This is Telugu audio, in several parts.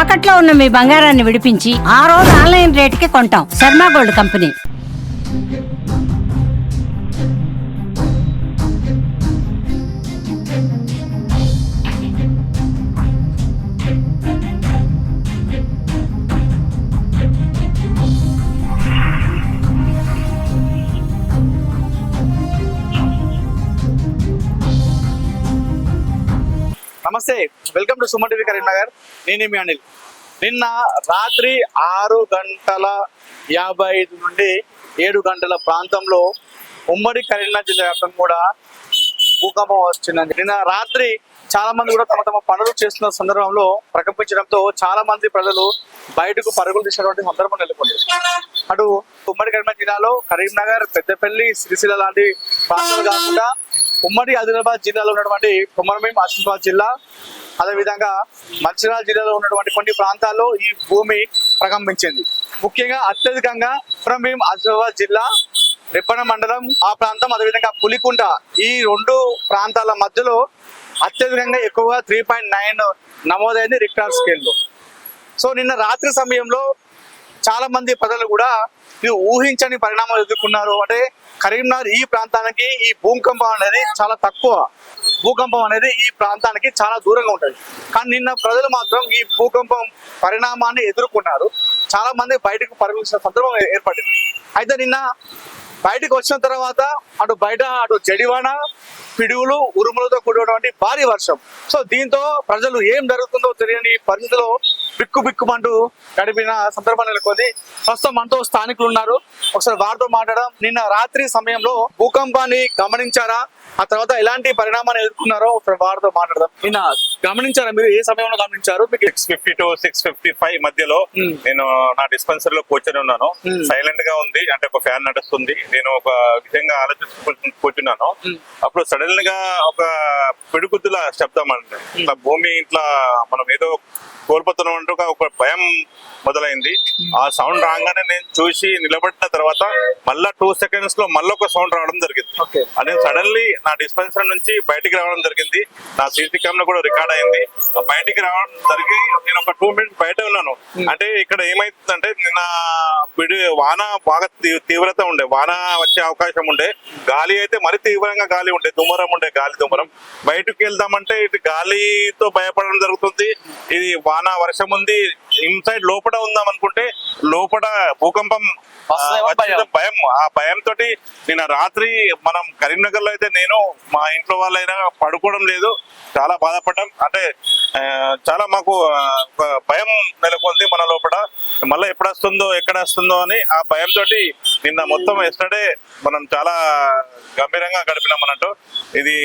తాకట్లో ఉన్న మీ బంగారాన్ని విడిపించి ఆ రోజు ఆన్లైన్ రేటుకి కొంటాం. Sharma gold company. నమస్తే, welcome to Suman TV Karimnagar. నేను మీ అనిల్. నిన్న రాత్రి 6:55 నుండి 7 గంటల ప్రాంతంలో ఉమ్మడి కరీంనగర్ జిల్లా వ్యాప్తంగా కూడా భూకంపం వచ్చిందండి. నిన్న రాత్రి చాలా మంది కూడా తమ తమ పనులు చేస్తున్న సందర్భంలో ప్రకంపించడంతో చాలా మంది ప్రజలు బయటకు పరుగులు తీసినటువంటి సందర్భం నెలకొంది. అటు ఉమ్మడి కరీంనగర్ జిల్లాలో కరీంనగర్, పెద్దపల్లి, సిరిసిల్ల లాంటి ప్రాంతాలు కాకుండా ఉమ్మడి ఆదిలాబాద్ జిల్లాలో ఉన్నటువంటి కొమరంభీం, ఆసిఫాబాద్ జిల్లా, అదేవిధంగా మంచిర్యాల జిల్లాలో ఉన్నటువంటి కొన్ని ప్రాంతాల్లో ఈ భూమి ప్రకంపించింది. ముఖ్యంగా అత్యధికంగా కొమరంభీం, ఆసిఫాబాద్ జిల్లా, రెప్పన మండలం ఆ ప్రాంతం, అదేవిధంగా పులికుంట, ఈ రెండు ప్రాంతాల మధ్యలో అత్యధికంగా ఎక్కువగా 3.9 నమోదైంది రిక్టర్ స్కేల్లో. సో నిన్న రాత్రి సమయంలో చాలా మంది ప్రజలు కూడా ఇది ఊహించని పరిణామాలు ఎదుర్కొన్నారు. అంటే కరీంనగర్ ఈ ప్రాంతానికి ఈ భూకంపం అనేది చాలా తక్కువ, భూకంపం అనేది ఈ ప్రాంతానికి చాలా దూరంగా ఉంటుంది. కానీ నిన్న ప్రజలు మాత్రం ఈ భూకంపం పరిణామాన్ని ఎదుర్కొన్నారు. చాలా మంది బయటకు పరుగులించిన సందర్భం ఏర్పడింది. అయితే నిన్న బయటకు వచ్చిన తర్వాత అటు జడివాన, పిడుగులు, ఉరుములతో కూడినటువంటి భారీ వర్షం. సో దీంతో ప్రజలు ఏం జరుగుతుందో తెలియని పరిస్థితిలో బిక్కుమంటూ గడిపిన సందర్భం నెలకొంది. ప్రస్తుతం మనతో స్థానికులు ఉన్నారు, ఒకసారి వారితో మాట్లాడడం. నిన్న రాత్రి సమయంలో భూకంపాన్ని గమనించారా, ఆ తర్వాత ఎలాంటి పరిణామాన్ని ఎదుర్కొన్నారో ఒకసారి వారితో మాట్లాడదాం. నిన్న గమనించారా, మీరు ఏ సమయంలో గమనించారు? 6:50 to 6:55 మధ్యలో నేను నా డిస్పెన్సరీ లో కూర్చొని ఉన్నాను. సైలెంట్ గా ఉంది, అంటే ఒక ఫ్యాన్ నడుస్తుంది. నేను ఒక విధంగా ఆలోచించుకుంటూ కూర్చున్నాను. అప్పుడు సడన్ గా ఒక పిడుగుద్దుల శబ్దం, అంటే ఇట్లా భూమి ఇట్లా మనం ఏదో కోల్పోతున్నట్టు ఒక భయం మొదలైంది. ఆ సౌండ్ రాగానే నేను చూసి నిలబడిన తర్వాత మళ్ళా 2 seconds లో మళ్ళీ ఒక సౌండ్ రావడం జరిగింది. అదే సడన్లీ నా డిస్పెన్సరీ నుంచి బయటికి రావడం జరిగింది. నా సీసీ కెమెరా కూడా రికార్డ్ అయింది. బయటికి రావడం జరిగి నేను ఒక 2 minutes బయట ఉన్నాను. అంటే ఇక్కడ ఏమైతుందంటే నిన్న వాన బాగా తీవ్రత ఉండే, వాన వచ్చే అవకాశం ఉండే, గాలి అయితే మరి తీవ్రంగా గాలి ఉండే, దుమ్మరం ఉండే, గాలి దుమ్మరం. బయటకు వెళ్దామంటే ఇటు గాలితో భయపడడం జరుగుతుంది. ఇది వాన వర్షం ఉంది, ఇన్సైడ్ లోపల ఉందాం అనుకుంటే లోపల భూకంపం భయం. ఆ భయంతో నిన్న రాత్రి మనం కరీంనగర్ లో అయితే నేను మా ఇంట్లో వాళ్ళైనా పడుకోవడం లేదు, చాలా బాధపడ్డాం. అంటే చాలా మాకు భయం నెలకొంది మన లోపల. మళ్ళీ ఎప్పుడు వస్తుందో ఎక్కడ వస్తుందో అని ఆ భయంతో నిన్న మొత్తం ఎస్టర్డే మనం చాలా గంభీరంగా గడిపినాం అన్నట్టు. ఇది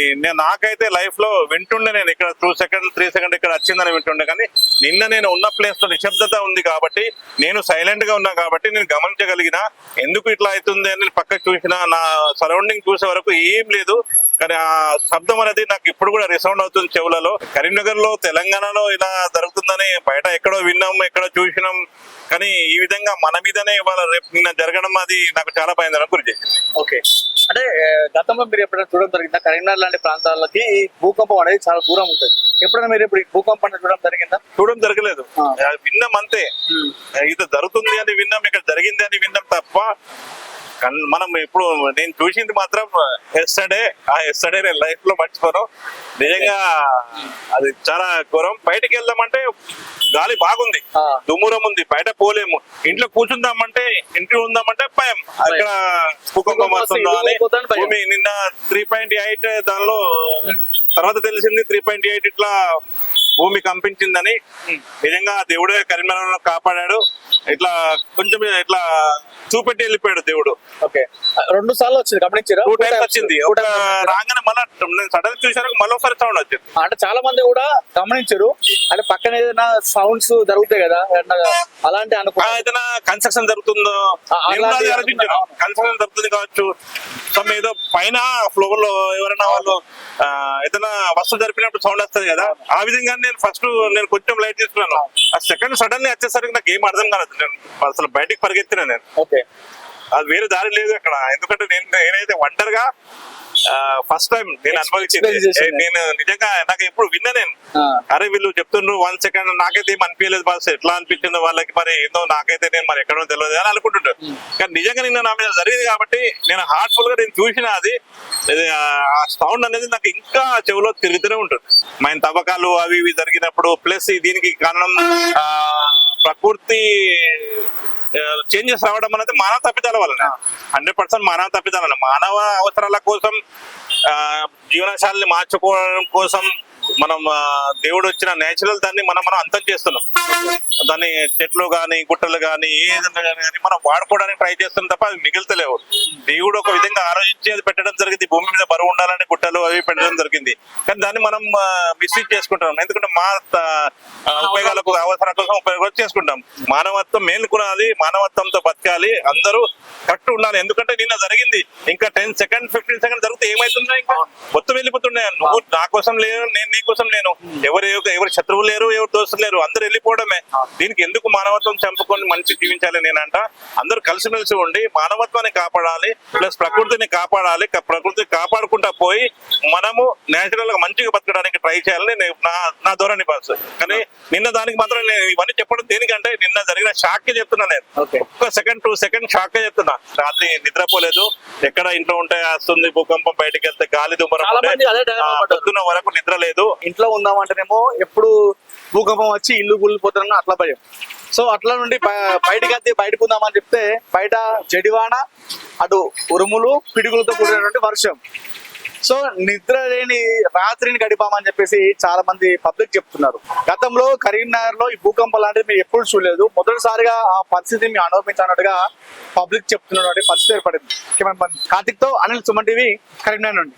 నాకైతే లైఫ్ లో వింటుండే, నేను ఇక్కడ 2 seconds 3 seconds ఇక్కడ వచ్చిందని వింటుండే. కానీ నిన్న నేను ఉన్న ప్లేస్ లో నిశ్శబ్దత ఉంది కాబట్టి, నేను సైలెంట్ గా ఉన్నా కాబట్టి నేను గమనించగలిగిన ఎందుకు ఇట్లా అవుతుంది అని పక్కకు చూసిన. నా సరౌండింగ్ చూసే వరకు ఏం లేదు, కానీ ఆ శబ్దం అనేది నాకు ఇప్పుడు కూడా రిసౌండ్ అవుతుంది చెవులలో. కరీంనగర్ లో, తెలంగాణలో ఇలా జరుగుతుందని బయట ఎక్కడో విన్నాం, ఎక్కడో చూసినాం, కానీ ఈ విధంగా మన మీదనే ఇవాళ రేపు నిన్న జరగడం అది నాకు చాలా భయంకరం గురి చేసింది. ఓకే, అంటే గతంలో మీరు ఎప్పుడైనా చూడడం జరిగిందా? కరీంనగర్ లాంటి ప్రాంతాలకి ఈ భూకంపం అనేది చాలా దూరం ఉంటుంది. ఎప్పుడైనా మీరు ఇప్పుడు ఈ భూకంపం చూడడం జరిగిందా? చూడడం జరగలేదు, విన్నాం అంతే. ఇది జరుగుతుంది అని విన్నాం, ఇక్కడ జరిగింది అని విన్నాం తప్ప మనం ఇప్పుడు నేను చూసింది మాత్రం ఎస్టర్డే. ఆ ఎస్టర్డే నేను లైఫ్ లో మర్చిపోను. నిజంగా అది చాలా ఘోరం. బయటికి వెళ్దామంటే గాలి బాగుంది, దుమ్మురం ఉంది, బయట పోలేము. ఇంట్లో కూర్చుందామంటే, ఇంట్లో ఉందామంటే భయం, అక్కడ భూకంపం వస్తుందో అని. భూమి నిన్న 3.8 దానిలో తర్వాత తెలిసింది 3.8 ఇట్లా భూమి కంపించిందని. నిజంగా దేవుడే కరీంనగర్ కాపాడాడు. ఇట్లా కొంచెం ఇట్లా చూపెట్టి వెళ్ళిపోయాడు దేవుడు. ఓకే, 2 సార్లు వచ్చింది, గమనించారా? 2 times వచ్చింది. ఒక రాగానే మళ్ళీ నేను సడన్ చూసాను, మళ్ళీ ఒకసారి సౌండ్ వచ్చింది. అంటే చాలా మంది కూడా గమనించారు, అంటే పక్కన ఏదైనా సౌండ్స్ జరుగుతాయి కదా అలాంటి ఏదైనా కన్స్ట్రక్షన్ జరుగుతుందో, కన్స్ట్రక్షన్ జరుగుతుంది కావచ్చు. సమ్ ఏదో పైన ఫ్లోర్ లో ఎవరైనా వాళ్ళు ఏదైనా వస్తువు జరిపినప్పుడు సౌండ్ వస్తుంది కదా, ఆ విధంగా నేను కొంచెం లైట్ తీసుకున్నాను. ఆ సెకండ్ సడన్లీ వచ్చేసరికి నాకు ఏం అర్థం కాలేదు. నేను అసలు బయటికి పరిగెత్తినా నేను. ఓకే, అది వేరే దారి లేదు అక్కడ. ఎందుకంటే నేనైతే ఒంటరిగా ఫస్ట్ టైం నేను అనుభవించింది. Experience చేసింది. నేను నిజంగా నాకు ఎప్పుడు విన్నా నేను, అరే వీళ్ళు చెప్తుండ్రు 1 సెకండ్, నాకైతే ఏం అనిపించలేదు బాస్, ఎట్లా అనిపించిందో వాళ్ళకి మరి ఏందో, నాకైతే నేను మరి ఎక్కడో తెలియదు అని అనుకుంటుంటాను. కానీ నిజంగా నిన్న నా మీద జరిగింది కాబట్టి నేను హార్ట్ఫుల్ గా నేను చూసిన అది ఆ సౌండ్ అనేది నాకు ఇంకా చెవిలో తిరుగుతూనే ఉంటుంది. మన తవ్వకాలు అవి ఇవి జరిగినప్పుడు ప్లస్ దీనికి కారణం ప్రకృతి చేంజెస్ రావడం అనేది మానవ తప్పిదాల వలన, 100% మానవ తప్పిదాల, మానవ అవసరాల కోసం జీవనశైలిని మార్చుకోవడం కోసం మనం దేవుడు వచ్చిన నేచురల్ దాన్ని మనం అంతం చేస్తున్నాం. దాన్ని చెట్లు గాని గుట్టలు గాని ఏదైనా కానీ మనం వాడుకోవడానికి ట్రై చేస్తున్నాం తప్ప అది మిగులుతలేవు. దేవుడు ఒక విధంగా ఆలోచించి అది పెట్టడం జరిగింది, భూమి మీద బరువు ఉండాలని గుట్టలు అవి పెట్టడం జరిగింది. కానీ దాన్ని మనం మిస్యూజ్ చేసుకుంటాం, ఎందుకంటే మా ఉపయోగాలకు అవసరాల కోసం ఉపయోగాలు చేసుకుంటాం. మానవత్వం మేలుకున్నది, మానవత్వంతో బతకాలి, అందరూ కట్టు ఉండాలి. ఎందుకంటే నిన్న జరిగింది, ఇంకా 10 సెకండ్ 15 సెకండ్ జరిగితే ఏమైతుందో ఇంకా మొత్తం వెళ్ళిపోతున్నాయి. నువ్వు నా కోసం లేరు, నేను నీ కోసం లేను, ఎవరు శత్రువు లేరు, ఎవరు దోస్తులు లేరు, అందరు వెళ్ళిపోవడమే. దీనికి ఎందుకు మానవత్వం చంపుకొని మంచి జీవించాలి? నేనంట అందరూ కలిసిమెలిసి ఉండి మానవత్వాన్ని కాపాడాలి, ప్లస్ ప్రకృతిని కాపాడాలి. ప్రకృతిని కాపాడుకుంటా పోయి మనము నేచురల్ గా మంచిగా బతకడానికి ట్రై చేయాలని నా ధోరణి బాస్. కానీ నిన్న దానికి మాత్రం నేను ఇవన్నీ చెప్పడం దేనికంటే నిన్న జరిగిన షాక్ కి చెప్తున్నా. నేను ఒక్క సెకండ్ 2 సెకండ్ షాక్ గా చెప్తున్నా. రాత్రి నిద్రపోలేదు, ఎక్కడ ఇంట్లో ఉంటే వస్తుంది భూకంపం, బయటకు వెళ్తే గాలి దుమ్మరం, పొద్దున్న వరకు నిద్ర లేదు. ఇంట్లో ఉందామంటేనేమో ఎప్పుడు భూకంపం వచ్చి ఇల్లు కూలిపోతున్నా అట్లా భయం. సో అట్లా నుండి బయటకి వెళ్తే బయటకు ఉందామని చెప్తే బయట జడివాన, అటు ఉరుములు పిడుగులతో కూడినటువంటి వర్షం. సో నిద్ర లేని రాత్రిని గడిపామని చెప్పేసి చాలా మంది పబ్లిక్ చెప్తున్నారు. గతంలో కరీంనగర్ లో ఈ భూకంపం లాంటిది మీరు ఎప్పుడు చూడలేదు, మొదటిసారిగా ఆ పరిస్థితిని మీరు అనుభవించినట్టుగా పబ్లిక్ చెప్తున్నటువంటి పరిస్థితి ఏర్పడింది. కార్తిక్ తో అనిల్, సుమన్ టీవీ, కరీంనగర్ నుండి.